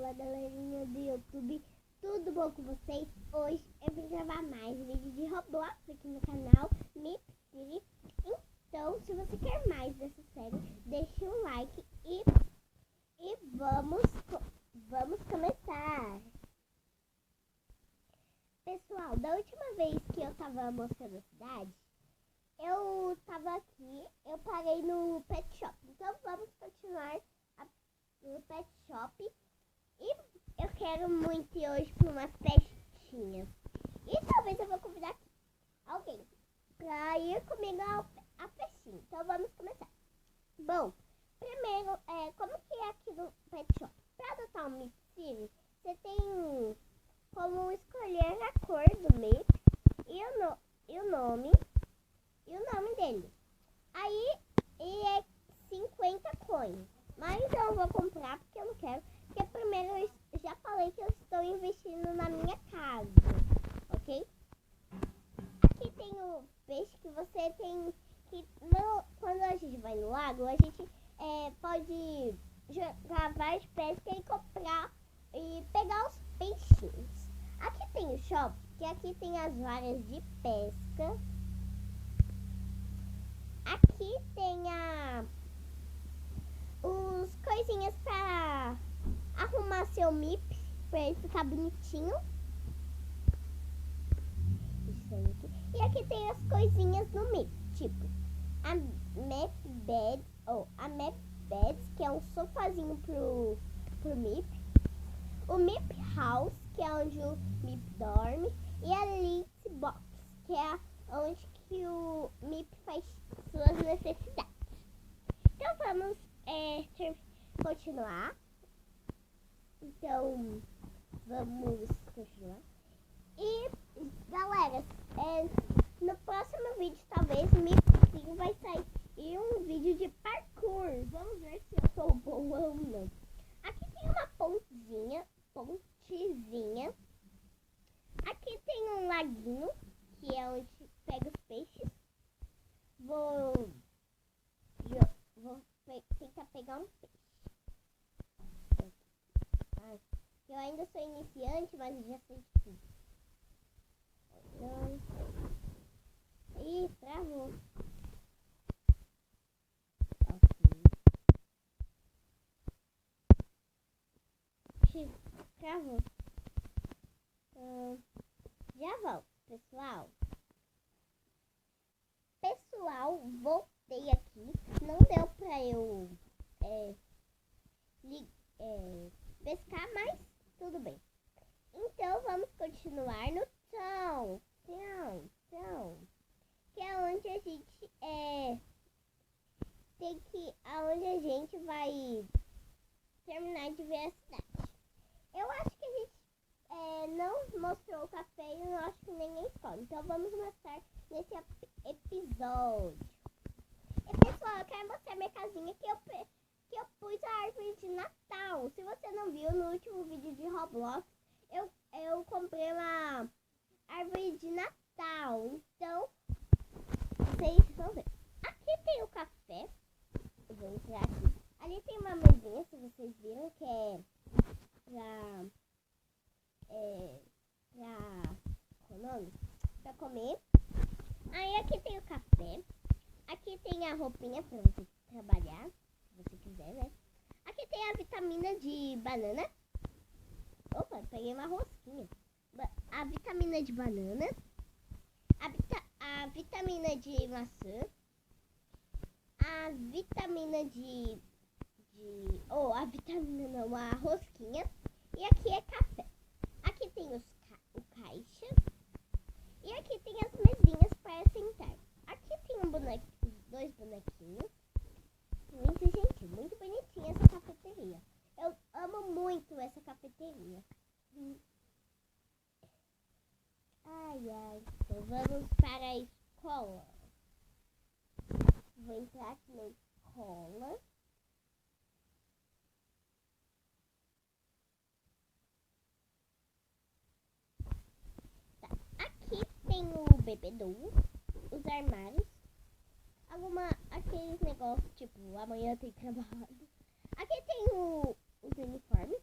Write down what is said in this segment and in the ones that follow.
Fala galerinha do YouTube, tudo bom com vocês? Hoje eu vim gravar mais vídeo de Roblox aqui no canal Mip City. Então, se você quer mais dessa série, deixe um like e vamos começar. Pessoal, da última vez que eu tava mostrando a cidade, eu tava aqui, eu parei no Pet Shop. Então vamos continuar no Pet Shop. E eu quero muito ir hoje para umas festinhas. E talvez eu vou convidar alguém para ir comigo à festinha. Então vamos começar. Bom, primeiro, como que é aqui no Pet Shop? Para adotar um Mip City, você tem como escolher a cor do Mip e o nome dele. Aí é 50 coins. Mas eu vou comprar porque eu não quero. Porque primeiro eu já falei que eu estou investindo na minha casa. Ok? Aqui tem o peixe que você tem que... Quando a gente vai no lago, a gente pode jogar vários pesca e comprar e pegar os peixinhos. Aqui tem o shop, que aqui tem as varas de pesca. Aqui tem os coisinhas para arrumar seu Mip, para ele ficar bonitinho. Isso aí aqui. E aqui tem as coisinhas do Mip, tipo a Map Beds, que é um sofazinho pro Mip. O Mip House, que é onde o Mip dorme. E a Light Box, que é onde que o Mip faz suas necessidades. Então vamos continuar. Então vamos continuar. E galera, no próximo vídeo talvez o Mip City vai sair um vídeo de parkour. Vamos ver se eu sou bom ou não. Aqui tem uma pontezinha. Aqui tem um laguinho, que é onde pega os peixes. Vou tentar pegar um peixe. Eu ainda sou iniciante, mas eu já sei de tudo. Então... Ih, travou. Ok. Travou. Já volto, pessoal. Voltei aqui. Não deu pra eu pescar, mas tudo bem. Então vamos continuar no chão. Que é onde a gente aonde a gente vai terminar de ver a cidade. Eu acho que a gente não mostrou o café e eu acho que nem a escola. Então vamos mostrar nesse episódio. E pessoal, eu quero mostrar minha casinha que eu pus a árvore de Natal. Se você não viu no último vídeo de Roblox, eu comprei uma árvore de Natal. Então, vocês vão ver. Aqui tem o café. Eu vou entrar aqui. Ali tem uma mesinha, se vocês viram, que é pra comer. Aí aqui tem o café. Aqui tem a roupinha pra você trabalhar, se você quiser, né? Aqui tem a vitamina de banana. Opa, peguei uma rosquinha. A vitamina de banana. A vitamina de maçã. A vitamina a rosquinha. E aqui é café. Aqui tem o caixa. E aqui tem as mesinhas para sentar. Aqui tem dois bonequinhos. Muito bonitinha essa cafeteria. Eu amo muito essa cafeteria. Ai. Então vamos para a escola. Vou entrar aqui na escola. Tá. Aqui tem o bebedouro, os armários, aqueles negócios tipo amanhã tem trabalho. Aqui tem os uniformes.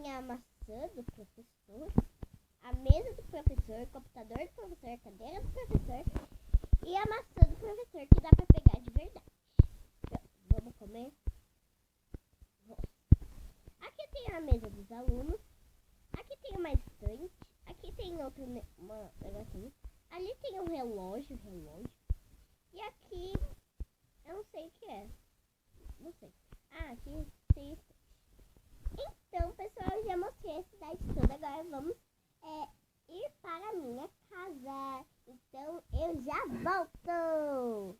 tinha a maçã do professor, a mesa do professor, o computador do professor, a cadeira do professor e a maçã do professor que dá pra pegar de verdade. Então, vamos comer? Aqui tem a mesa dos alunos. Aqui tem uma estante. Aqui tem outro negocinho. Ali tem um relógio. E aqui, eu não sei o que é. Não sei. Ah, aqui tem estante. Então, pessoal, eu já mostrei a cidade toda. Agora vamos ir para a minha casa. Então, eu já volto.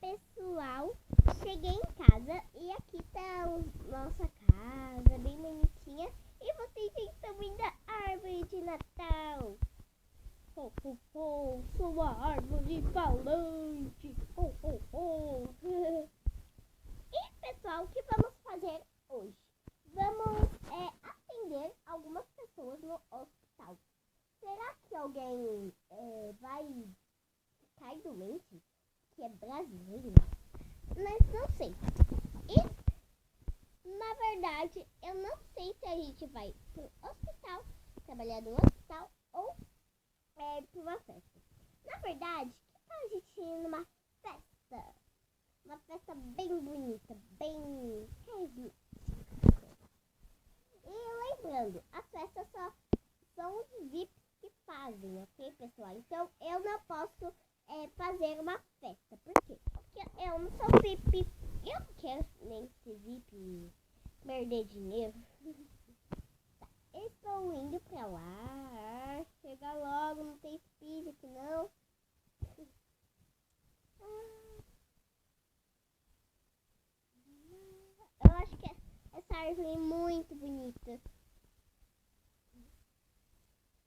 Pessoal, cheguei em casa e aqui tá nossa casa, bem bonitinha. E vocês estão vendo a árvore de Natal. Ho, ho, ho, sua árvore falante. Ho, ho, ho. E pessoal, o que vamos fazer hoje? Vamos atender algumas pessoas no hospital. Será que alguém vai ficar doente? Que é brasileiro? Mas não sei. E, na verdade, eu não sei se a gente vai pro hospital, trabalhar no hospital ou pra uma festa. Na verdade, que tal a gente ir numa festa? Uma festa bem bonita, bem carismática. E lembrando, as festas só são os VIPs que fazem, ok, pessoal? Então, eu não posso fazer uma festa. Por quê? Porque eu não sou VIP. Eu não quero nem ser VIP, perder dinheiro. Tá, eu estou indo pra lá. Chega logo, não tem speed aqui não. Eu acho que essa árvore é muito bonita.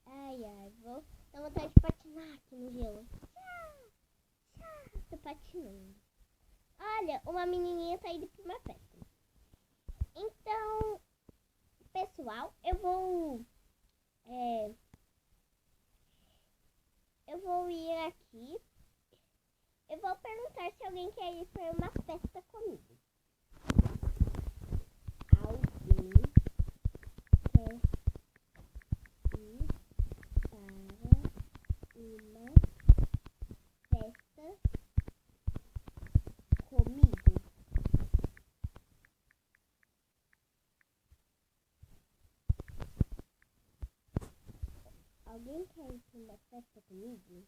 Ai, vou dar vontade de patinar aqui no gelo. Tô patinando. Olha, uma menininha tá indo pra uma festa. Então, pessoal, eu vou ir aqui. Eu vou perguntar se alguém quer ir para uma festa comigo. Alguém quer ir para uma festa comigo? Alguém quer ir para uma festa comigo?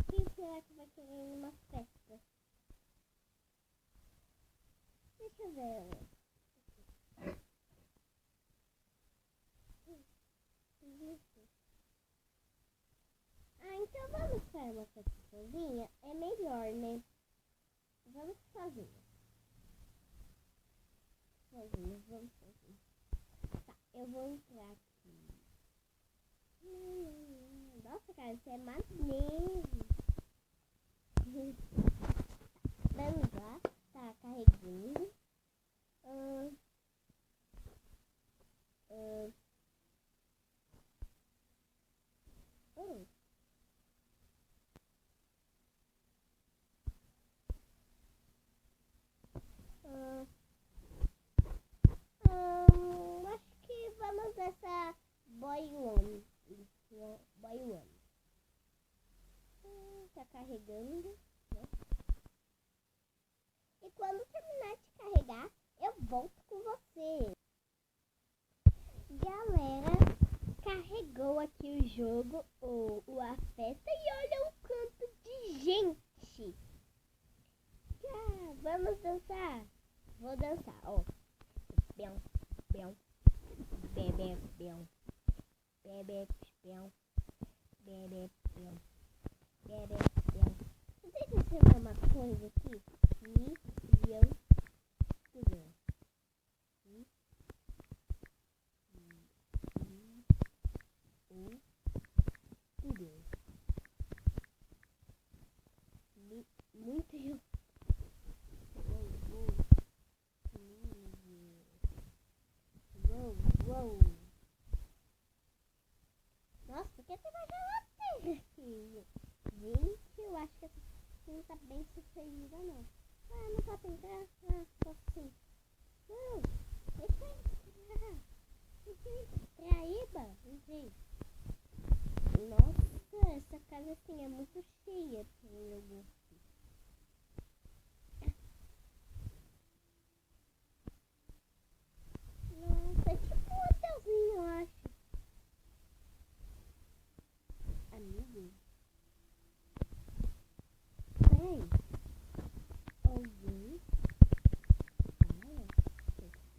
Quem será que vai querer ir numa festa? Deixa eu ver. Então vamos para uma festa sozinha? É melhor, né? Vamos sozinha. Vamos sozinha. Tá, eu vou entrar aqui. Nossa, cara, isso é maneiro. Vamos lá, tá carregando. Acho que vamos nessa Boy One. Boy One. Tá carregando, né? E quando terminar de carregar, eu volto com você. Galera, carregou aqui o jogo, ou a festa, e olha o quanto de gente. Vamos dançar? Vou dançar, ó. Bem, bem, bebê, bem, bebê, bem, bebê, bem, bebê, bem. Deixa eu escrever uma coisa aqui. Milhão, milhão. Tudo. Muito. Nossa, 2020, eu acho que essa não tá bem sucedida, não. Ah, não tá sem graça, só assim. Não, deixa eu entrar. Deixa eu entrar aí, gente. Nossa, essa casa assim é muito cheia pro meu gosto. Nossa, é tipo um hotelzinho, eu acho. Amigo, peraí. Alguém fala aqui?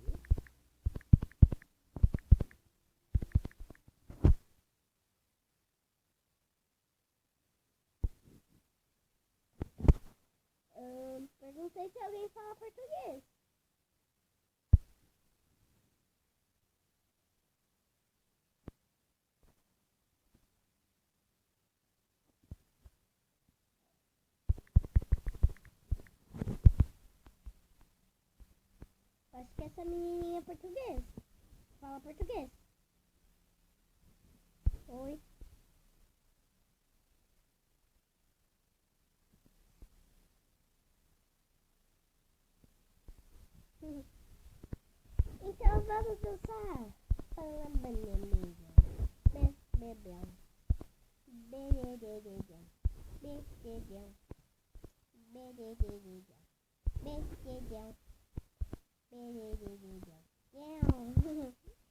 Perguntei se alguém fala português. Acho que essa menininha é português. Fala português. Oi. Então vamos dançar. Bebel. Bebel. Bebel. Bebel. Bebel.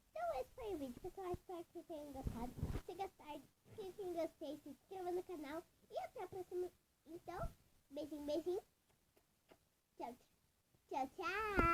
Então esse foi o vídeo, pessoal. Espero que vocês tenham gostado. Se gostar, clique em gostei, se inscreva no canal. E até a próxima. Então, beijinho, beijinho. Tchau, tchau, tchau.